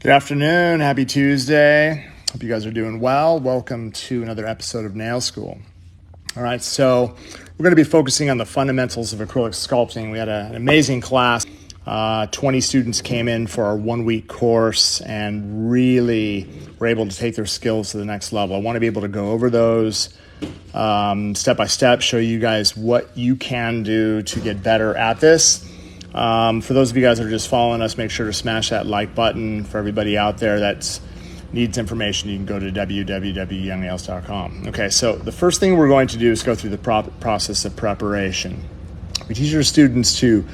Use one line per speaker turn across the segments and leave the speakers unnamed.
Good afternoon. Happy Tuesday. Hope you guys are doing well. Welcome to another episode of Nail School. All right, so we're going to be focusing on the fundamentals of acrylic sculpting. We had an amazing class. 20 students came in for our 1-week course and really were able to take their skills to the next level. I want to be able to go over those step by step, show you guys what you can do to get better at this. For those of you guys that are just following us, make sure to smash that like button. For everybody out there that needs information, you can go to www.youngnails.com. Okay, so the first thing we're going to do is go through the process of preparation. We teach our students to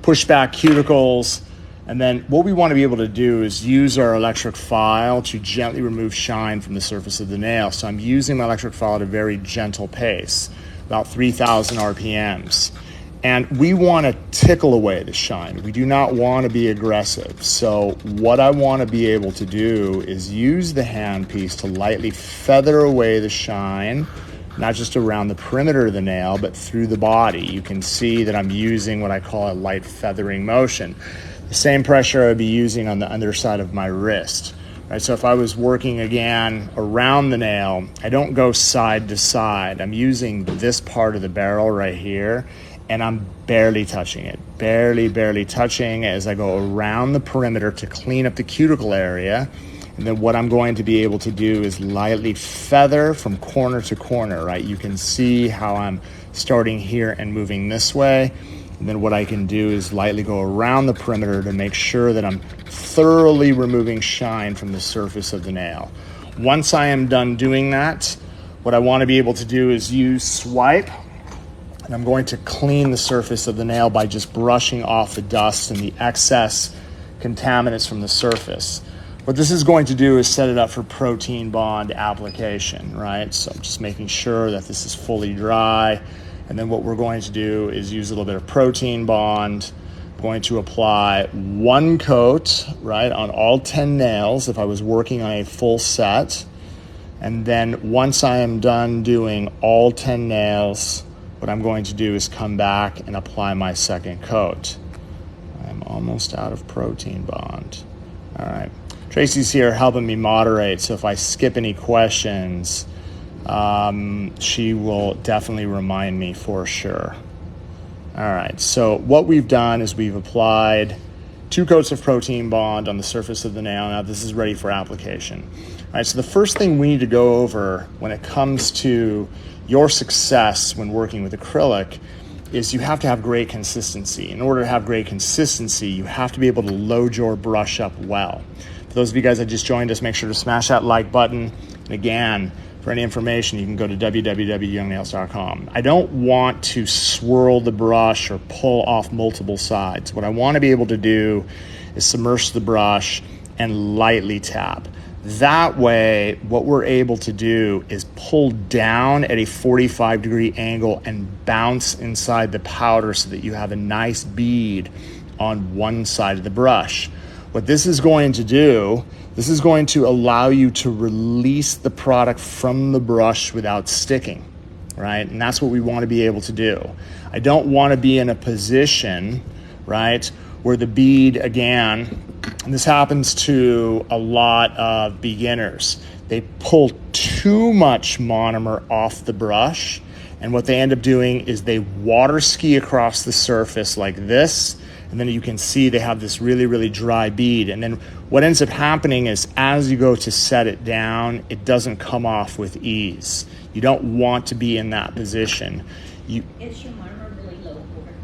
push back cuticles, and then what we want to be able to do is use our electric file to gently remove shine from the surface of the nail. So I'm using my electric file at a very gentle pace, about 3,000 RPMs. And we want to tickle away the shine. We do not want to be aggressive. So what I want to be able to do is use the handpiece to lightly feather away the shine, not just around the perimeter of the nail, but through the body. You can see that I'm using what I call a light feathering motion. The same pressure I would be using on the underside of my wrist. Right, so if I was working again around the nail, I don't go side to side. I'm using this part of the barrel right here, and I'm barely touching it, barely touching as I go around the perimeter to clean up the cuticle area. And then what I'm going to be able to do is lightly feather from corner to corner, right? You can see how I'm starting here and moving this way. And then what I can do is lightly go around the perimeter to make sure that I'm thoroughly removing shine from the surface of the nail. Once I am done doing that, what I want to be able to do is use swipe. And I'm going to clean the surface of the nail by just brushing off the dust and the excess contaminants from the surface. What this is going to do is set it up for protein bond application, right? So I'm just making sure that this is fully dry. And then what we're going to do is use a little bit of protein bond. I'm going to apply one coat, right, on all 10 nails if I was working on a full set. And then once I am done doing all 10 nails, what I'm going to do is come back and apply my second coat. I'm almost out of protein bond. All right. Tracy's here helping me moderate, so if I skip any questions, she will definitely remind me for sure. All right, so what we've done is we've applied 2 coats of protein bond on the surface of the nail. Now this is ready for application. All right, so the first thing we need to go over when it comes to your success when working with acrylic is you have to have great consistency. In order to have great consistency, you have to be able to load your brush up well. For those of you guys that just joined us, make sure to smash that like button. And again, for any information, you can go to www.youngnails.com. I don't want to swirl the brush or pull off multiple sides. What I want to be able to do is submerge the brush and lightly tap. That way, what we're able to do is pull down at a 45-degree angle and bounce inside the powder so that you have a nice bead on one side of the brush. What this is going to do, this is going to allow you to release the product from the brush without sticking, right? And that's what we want to be able to do. I don't want to be in a position, right, where the bead, again, and this happens to a lot of beginners. They pull too much monomer off the brush, and what they end up doing is they water ski across the surface like this, and then you can see they have this really dry bead. And then what ends up happening is as you go to set it down, it doesn't come off with ease. You don't want to be in that position.
Is your monomer really low odor?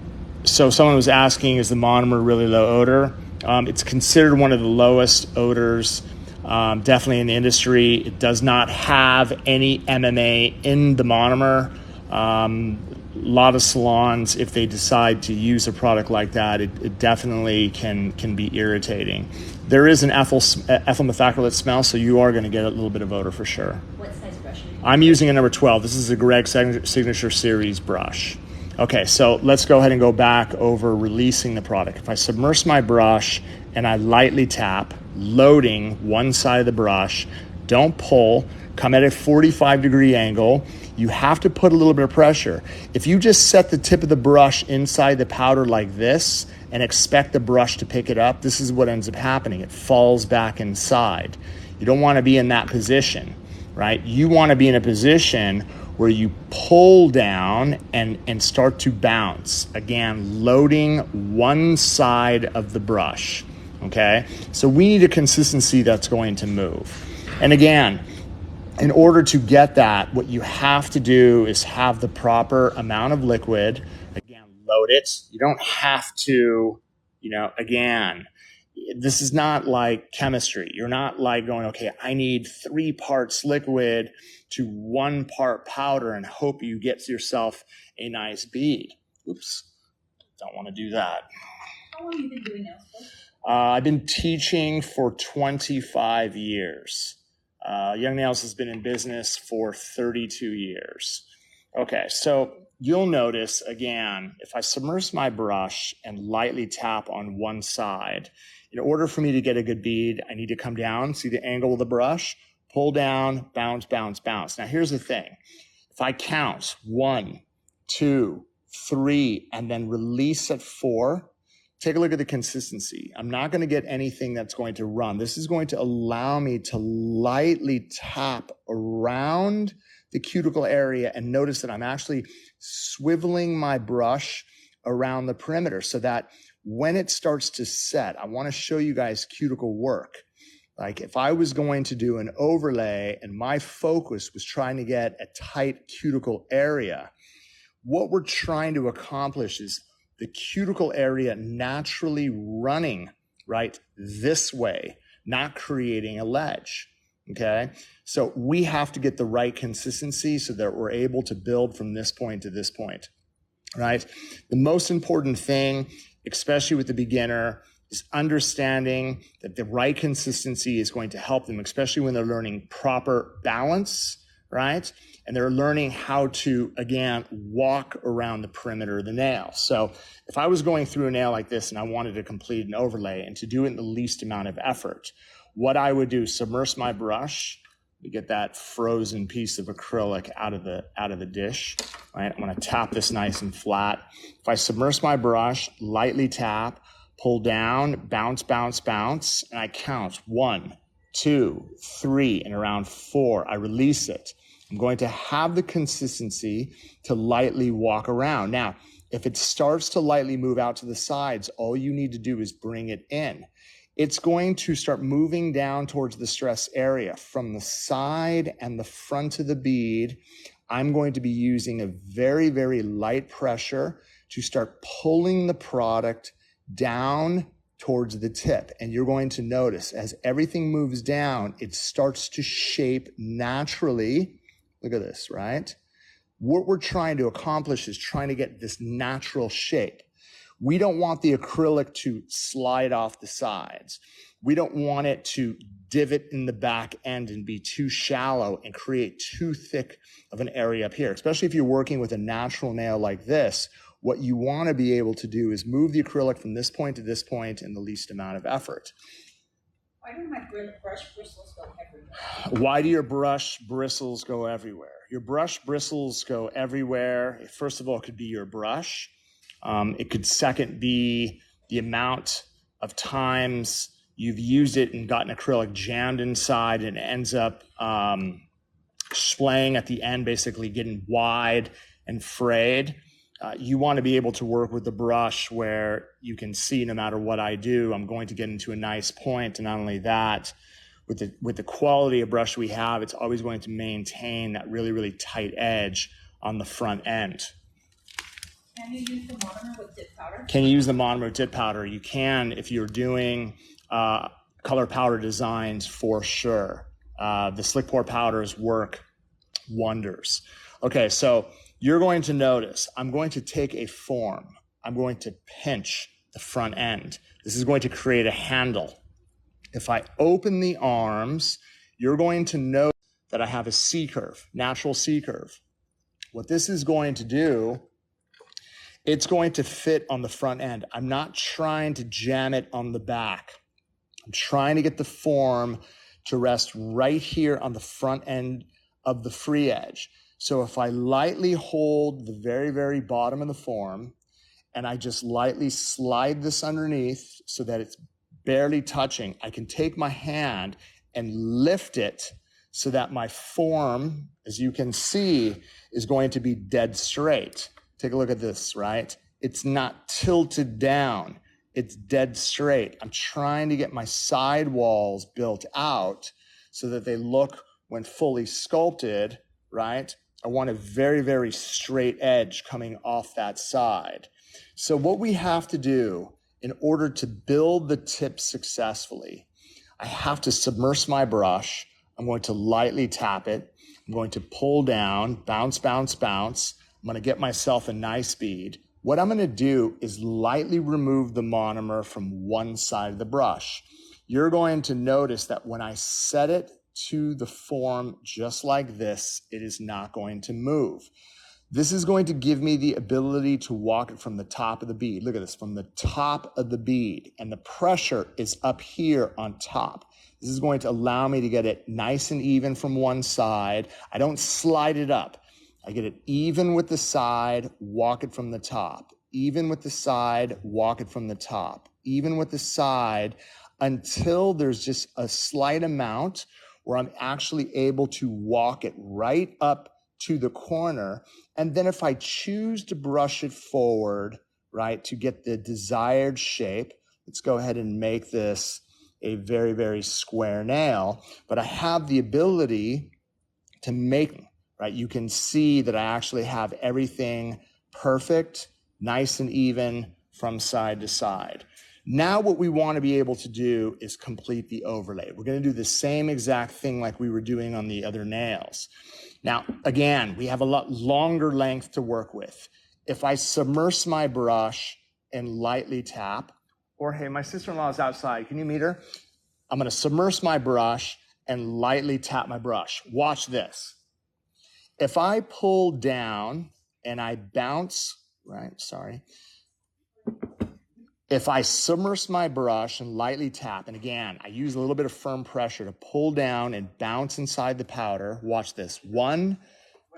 So someone was asking, is the monomer really low odor? It's considered one of the lowest odors, definitely in the industry. It does not have any MMA in the monomer. A lot of salons, if they decide to use a product like that, it definitely can be irritating. There is an ethyl methacrylate smell, so you are going to get a little bit of odor for sure.
What size brush are you using?
I'm using a number 12. This is a Greg Signature Series brush. Okay, so let's go ahead and go back over releasing the product. If I submerge my brush and I lightly tap, loading one side of the brush, don't pull, come at a 45-degree angle. You have to put a little bit of pressure. If you just set the tip of the brush inside the powder like this and expect the brush to pick it up, this is what ends up happening. It falls back inside. You don't want to be in that position, right? You want to be in a position where you pull down and start to bounce. Again, loading one side of the brush, okay? So we need a consistency that's going to move. And again, in order to get that, what you have to do is have the proper amount of liquid. Again, load it. You don't have to, again, this is not like chemistry. You're not like going, okay, I need 3 parts liquid to 1 part powder and hope you get yourself a nice bead. Oops, don't want to do that.
How long have you been doing nails for?
I've been teaching for 25 years. Young Nails has been in business for 32 years. Okay, so you'll notice, again, if I submerge my brush and lightly tap on one side, in order for me to get a good bead, I need to come down, see the angle of the brush, pull down, bounce, bounce, bounce. Now, here's the thing. If I count 1, 2, 3, and then release at 4, take a look at the consistency. I'm not going to get anything that's going to run. This is going to allow me to lightly tap around the cuticle area, and notice that I'm actually swiveling my brush around the perimeter so that when it starts to set, I want to show you guys cuticle work. Like if I was going to do an overlay and my focus was trying to get a tight cuticle area, what we're trying to accomplish is the cuticle area naturally running right this way, not creating a ledge. Okay, so we have to get the right consistency so that we're able to build from this point to this point, right? The most important thing, especially with the beginner, is understanding that the right consistency is going to help them, especially when they're learning proper balance, right? And they're learning how to, again, walk around the perimeter of the nail. So if I was going through a nail like this and I wanted to complete an overlay and to do it in the least amount of effort, what I would do, submerge my brush to get that frozen piece of acrylic out of the dish, right? I'm gonna tap this nice and flat. If I submerge my brush, lightly tap, pull down, bounce, bounce, bounce, and I count 1, 2, 3, and around 4, I release it. I'm going to have the consistency to lightly walk around. Now, if it starts to lightly move out to the sides, all you need to do is bring it in. It's going to start moving down towards the stress area from the side and the front of the bead. I'm going to be using a very, very light pressure to start pulling the product down towards the tip. And you're going to notice as everything moves down, it starts to shape naturally. Look at this, right? What we're trying to accomplish is trying to get this natural shape. We don't want the acrylic to slide off the sides. We don't want it to divot in the back end and be too shallow and create too thick of an area up here. Especially if you're working with a natural nail like this, what you want to be able to do is move the acrylic from this point to this point in the least amount of effort.
Why do my brush bristles go everywhere?
Why do your brush bristles go everywhere? Your brush bristles go everywhere. First of all, it could be your brush. It could second be the amount of times you've used it and gotten acrylic jammed inside and it ends up splaying at the end, basically getting wide and frayed. You want to be able to work with the brush where you can see no matter what I do, I'm going to get into a nice point. And not only that, with the quality of brush we have, it's always going to maintain that really, really tight edge on the front end.
Can you use the monomer with dip powder?
Can you use the monomer with dip powder? You can if you're doing color powder designs for sure. The slick pour powders work wonders. Okay, so you're going to notice I'm going to take a form. I'm going to pinch the front end. This is going to create a handle. If I open the arms, you're going to note that I have a C-curve, natural C-curve. What this is going to do, it's going to fit on the front end. I'm not trying to jam it on the back. I'm trying to get the form to rest right here on the front end of the free edge. So if I lightly hold the very, very bottom of the form and I just lightly slide this underneath so that it's barely touching. I can take my hand and lift it so that my form, as you can see, is going to be dead straight. Take a look at this, right? It's not tilted down. It's dead straight. I'm trying to get my side walls built out so that they look, when fully sculpted, right? I want a very, very straight edge coming off that side. So what we have to do in order to build the tip successfully, I have to submerge my brush. I'm going to lightly tap it. I'm going to pull down, bounce, bounce, bounce. I'm going to get myself a nice bead. What I'm going to do is lightly remove the monomer from one side of the brush. You're going to notice that when I set it to the form just like this, it is not going to move. This is going to give me the ability to walk it from the top of the bead. Look at this, from the top of the bead. And the pressure is up here on top. This is going to allow me to get it nice and even from one side. I don't slide it up. I get it even with the side, walk it from the top. Even with the side, walk it from the top. Even with the side, until there's just a slight amount where I'm actually able to walk it right up to the corner. And then if I choose to brush it forward, right, to get the desired shape, let's go ahead and make this a very, very square nail. But I have the ability to make, right, you can see that I actually have everything perfect, nice and even from side to side. Now what we want to be able to do is complete the overlay. We're going to do the same exact thing like we were doing on the other nails. Now, again, we have a lot longer length to work with. If I submerge my brush and lightly tap, or hey, my sister-in-law is outside. Can you meet her? I'm going to submerge my brush and lightly tap my brush. Watch this. If I pull down and I bounce, right, sorry. If I submerge my brush and lightly tap, and again, I use a little bit of firm pressure to pull down and bounce inside the powder. Watch this. 1,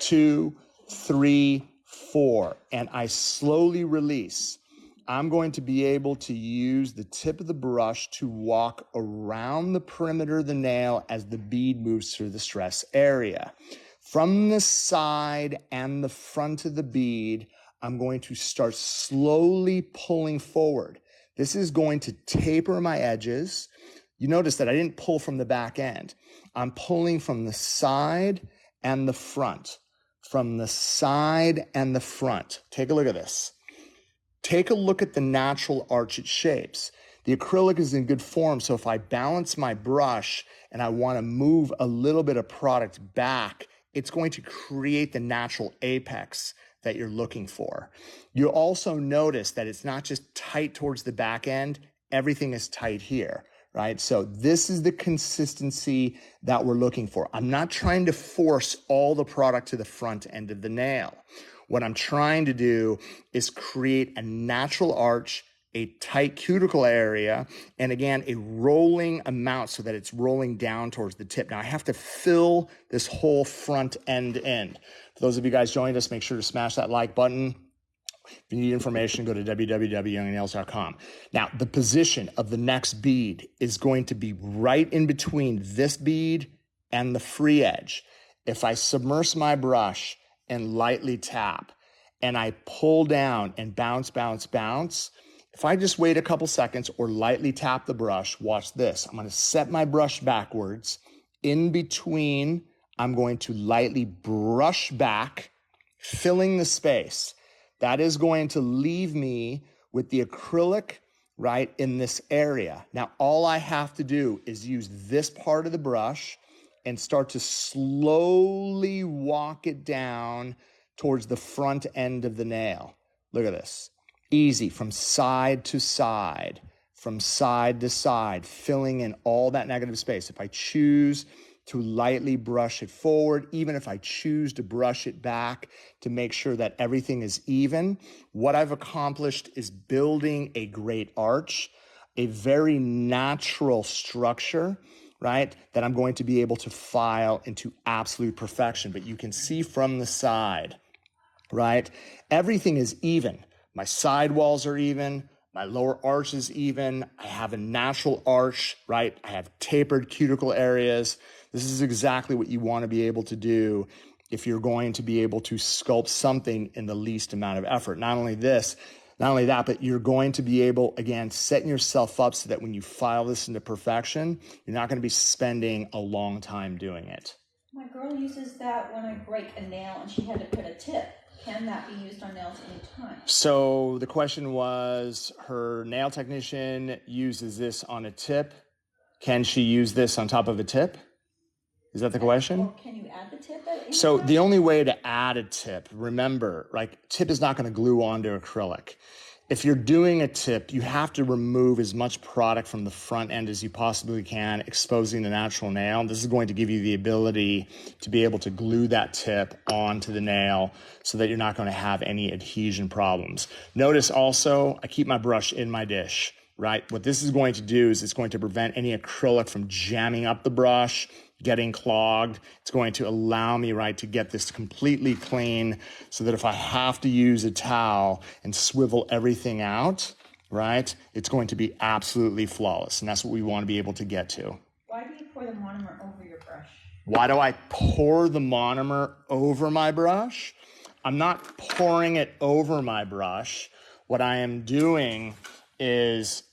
2, 3, 4. And I slowly release. I'm going to be able to use the tip of the brush to walk around the perimeter of the nail as the bead moves through the stress area. From the side and the front of the bead, I'm going to start slowly pulling forward. This is going to taper my edges. You notice that I didn't pull from the back end. I'm pulling from the side and the front. From the side and the front. Take a look at this. Take a look at the natural arch it shapes. The acrylic is in good form, so if I balance my brush and I want to move a little bit of product back, it's going to create the natural apex that you're looking for. You'll also notice that it's not just tight towards the back end, everything is tight here, right? So this is the consistency that we're looking for. I'm not trying to force all the product to the front end of the nail. What I'm trying to do is create a natural arch, a tight cuticle area, and again, a rolling amount so that it's rolling down towards the tip. Now I have to fill this whole front end in. For those of you guys joined us, make sure to smash that like button. If you need information, go to www.youngnails.com. Now, the position of the next bead is going to be right in between this bead and the free edge. If I submerge my brush and lightly tap, and I pull down and bounce, bounce, bounce, if I just wait a couple seconds or lightly tap the brush, watch this. I'm going to set my brush backwards. In between, I'm going to lightly brush back, filling the space. That is going to leave me with the acrylic right in this area. Now, all I have to do is use this part of the brush and start to slowly walk it down towards the front end of the nail. Look at this. Easy, from side to side, filling in all that negative space. If I choose to lightly brush it forward, even if I choose to brush it back to make sure that everything is even, what I've accomplished is building a great arch, a very natural structure, right, that I'm going to be able to file into absolute perfection. But you can see from the side, right, everything is even. My sidewalls are even. My lower arch is even. I have a natural arch, right? I have tapered cuticle areas. This is exactly what you want to be able to do if you're going to be able to sculpt something in the least amount of effort. Not only that, but you're going to be able, again, setting yourself up so that when you file this into perfection, you're not going to be spending a long time doing it.
My girl uses that when I break a nail and she had to put a tip. Can that be used on nails anytime?
So the question was, her nail technician uses this on a tip. Can she use this on top of a tip? Is that the question?
Or can you add the tip at any
So
time?
the only way to add a tip, remember, like tip is not going to glue onto acrylic. If you're doing a tip, you have to remove as much product from the front end as you possibly can, exposing the natural nail. This is going to give you the ability to be able to glue that tip onto the nail so that you're not going to have any adhesion problems. Notice also, I keep my brush in my dish, right? What this is going to do is it's going to prevent any acrylic from jamming up the brush, getting clogged. It's going to allow me, right, to get this completely clean so that if I have to use a towel and swivel everything out, right, it's going to be absolutely flawless. And that's what we want to be able to get to.
Why do you pour the monomer over your brush?
Why do I pour the monomer over my brush? I'm not pouring it over my brush. What I am doing is,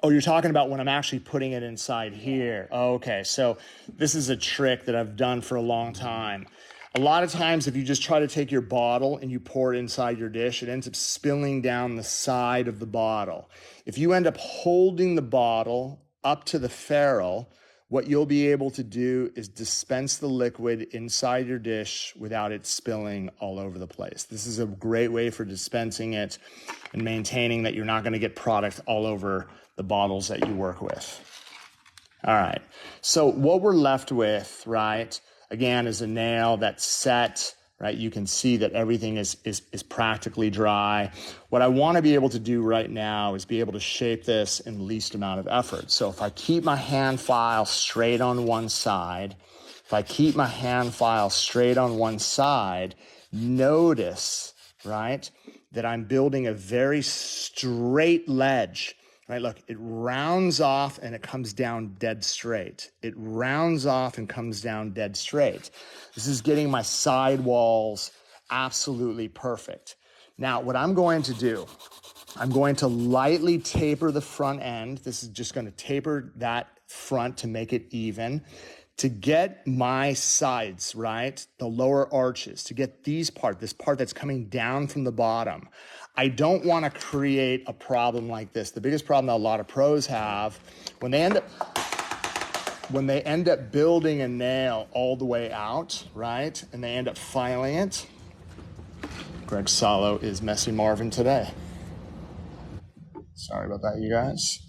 oh, you're talking about when I'm actually putting it inside here. Oh, okay, so this is a trick that I've done for a long time. A lot of times, if you just try to take your bottle and you pour it inside your dish, it ends up spilling down the side of the bottle. If you end up holding the bottle up to the ferrule, what you'll be able to do is dispense the liquid inside your dish without it spilling all over the place. This is a great way for dispensing it and maintaining that you're not going to get product all over the bottles that you work with. All right. So what we're left with, right, again, is a nail that's set, right? You can see that everything is practically dry. What I want to be able to do right now is be able to shape this in the least amount of effort. So if I keep my hand file straight on one side, notice, right, that I'm building a very straight ledge. Right, look, it rounds off and it comes down dead straight. This is getting my sidewalls absolutely perfect. Now, what I'm going to do, I'm going to lightly taper the front end. This is just going to taper that front to make it even. To get my sides, right, the lower arches, to get this part that's coming down from the bottom, I don't want to create a problem like this. The biggest problem that a lot of pros have when they end up building a nail all the way out, right, and they end up filing it. Greg Salo is Messy Marvin today. Sorry about that, you guys.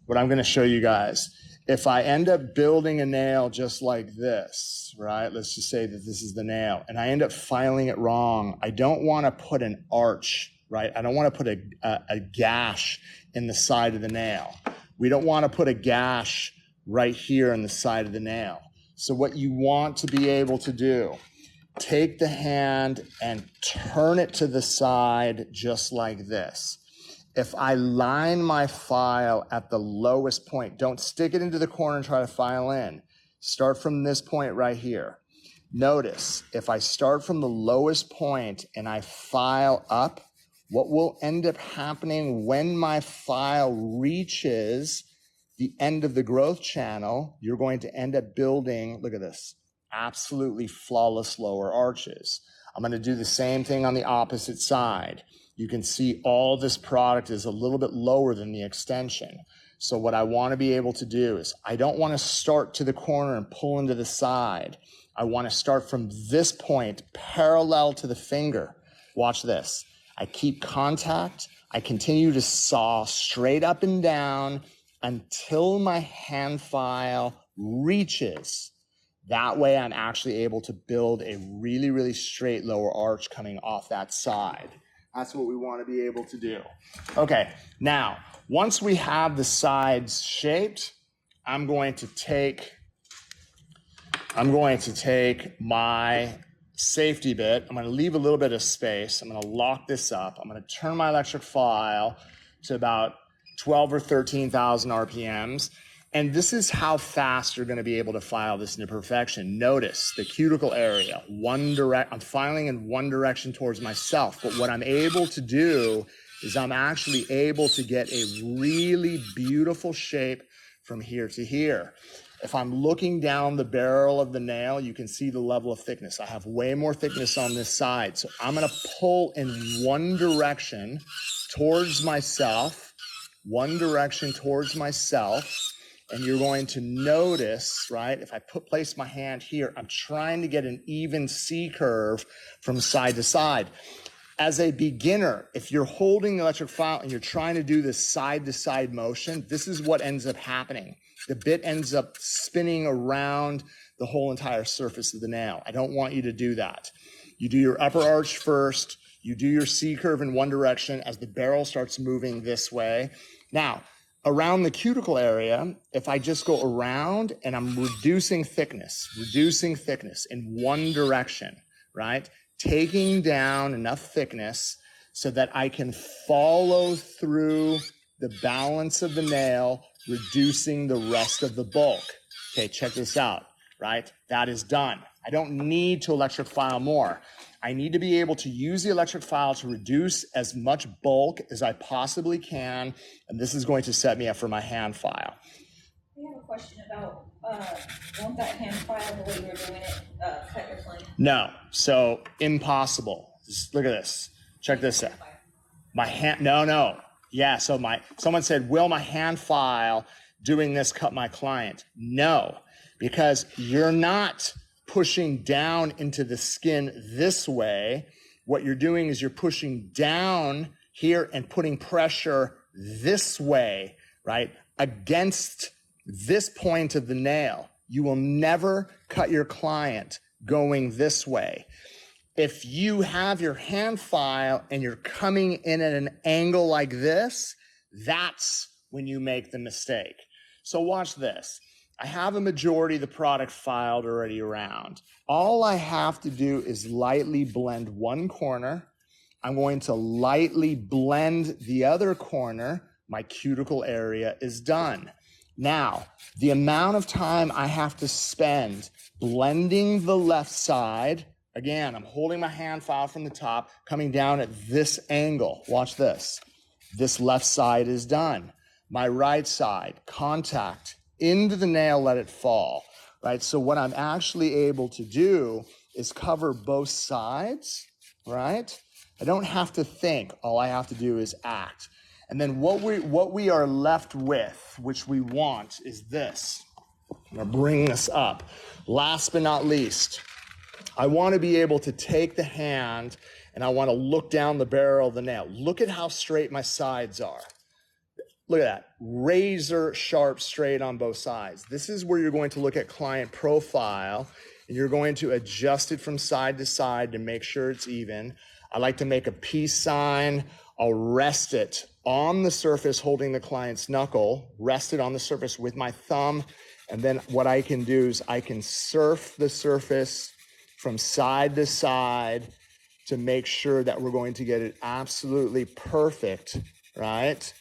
What I'm going to show you guys, if I end up building a nail just like this, right? Let's just say that this is the nail, and I end up filing it wrong. I don't want to put an arch, right? I don't want to put a gash in the side of the nail. We don't want to put a gash right here in the side of the nail. So what you want to be able to do, take the hand and turn it to the side just like this. If I line my file at the lowest point, don't stick it into the corner and try to file in. Start from this point right here. Notice, if I start from the lowest point and I file up, what will end up happening when my file reaches the end of the growth channel, you're going to end up building, look at this, absolutely flawless lower arches. I'm going to do the same thing on the opposite side. You can see all this product is a little bit lower than the extension. So what I want to be able to do is I don't want to start to the corner and pull into the side. I want to start from this point parallel to the finger. Watch this. I keep contact. I continue to saw straight up and down until my hand file reaches. That way I'm actually able to build a really, really straight lower arch coming off that side. That's what we want to be able to do. Okay, now, once we have the sides shaped, I'm going to take my safety bit. I'm going to leave a little bit of space. I'm going to lock this up. I'm going to turn my electric file to about 12 or 13,000 RPMs. And this is how fast you're going to be able to file this into perfection. Notice the cuticle area, I'm filing in one direction towards myself. But what I'm able to do is I'm actually able to get a really beautiful shape from here to here. If I'm looking down the barrel of the nail, you can see the level of thickness. I have way more thickness on this side. So I'm going to pull in one direction towards myself, and you're going to notice, right, if I place my hand here, I'm trying to get an even C curve from side to side. As a beginner, if you're holding the electric file and you're trying to do this side-to-side motion, this is what ends up happening. The bit ends up spinning around the whole entire surface of the nail. I don't want you to do that. You do your upper arch first. You do your C curve in one direction as the barrel starts moving this way. Now, around the cuticle area, if I just go around and I'm reducing thickness in one direction, right? Taking down enough thickness so that I can follow through the balance of the nail, reducing the rest of the bulk. Okay, check this out, right? That is done. I don't need to electric file more. I need to be able to use the electric file to reduce as much bulk as I possibly can, and this is going to set me up for my hand file.
We have a question about, won't that hand file the way you were doing it, cut your plane?
No, so impossible. Just look at this. Check this out. My hand, no. Yeah, so someone said, will my hand file doing this cut my client? No, because you're not pushing down into the skin this way. What you're doing is you're pushing down here and putting pressure this way, right? Against this point of the nail. You will never cut your client going this way. If you have your hand file and you're coming in at an angle like this, that's when you make the mistake. So watch this. I have a majority of the product filed already around. All I have to do is lightly blend one corner. I'm going to lightly blend the other corner. My cuticle area is done. Now, the amount of time I have to spend blending the left side, again, I'm holding my hand file from the top, coming down at this angle. Watch this. This left side is done. My right side, contact into the nail, let it fall, right? So what I'm actually able to do is cover both sides, right? I don't have to think. All I have to do is act. And then what we are left with, which we want, is this. I'm going to bring this up. Last but not least, I want to be able to take the hand and I want to look down the barrel of the nail. Look at how straight my sides are. Look at that, razor sharp straight on both sides. This is where you're going to look at client profile and you're going to adjust it from side to side to make sure it's even. I like to make a peace sign. I'll rest it on the surface holding the client's knuckle, rest it on the surface with my thumb. And then what I can do is I can surf the surface from side to side to make sure that we're going to get it absolutely perfect, right?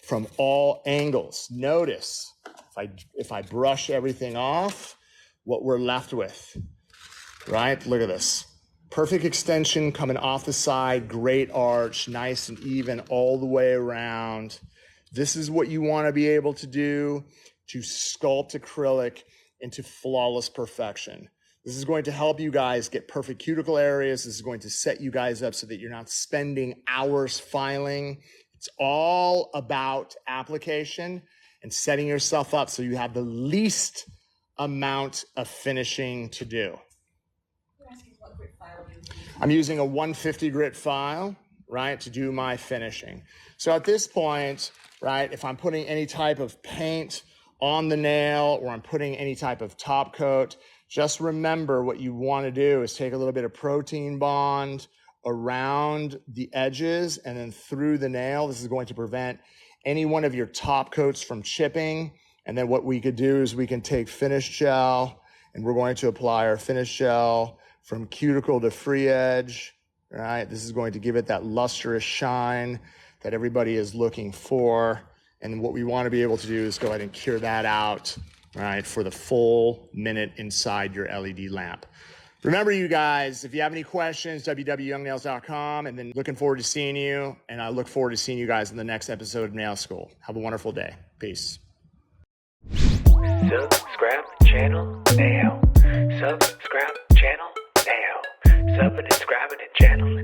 From all angles. Notice if I brush everything off, what we're left with, right? Look at this. Perfect extension coming off the side, great arch, nice and even all the way around. This is what you want to be able to do to sculpt acrylic into flawless perfection. This is going to help you guys get perfect cuticle areas. This is going to set you guys up so that you're not spending hours filing. It's all about application and setting yourself up so you have the least amount of finishing to do.
You're asking what grit file you use.
I'm using a 150 grit file, right, to do my finishing. So at this point, right, if I'm putting any type of paint on the nail or I'm putting any type of top coat, just remember what you want to do is take a little bit of protein bond around the edges and then through the nail. This is going to prevent any one of your top coats from chipping. And then what we could do is we can take finish gel and we're going to apply our finish gel from cuticle to free edge, right? This is going to give it that lustrous shine that everybody is looking for. And what we want to be able to do is go ahead and cure that out, right, for the full minute inside your LED lamp. Remember, you guys, if you have any questions, www.youngnails.com, and then looking forward to seeing you. And I look forward to seeing you guys in the next episode of Nail School. Have a wonderful day. Peace.
Subscribe channel now. Subscribe channel now. Subscribe to channel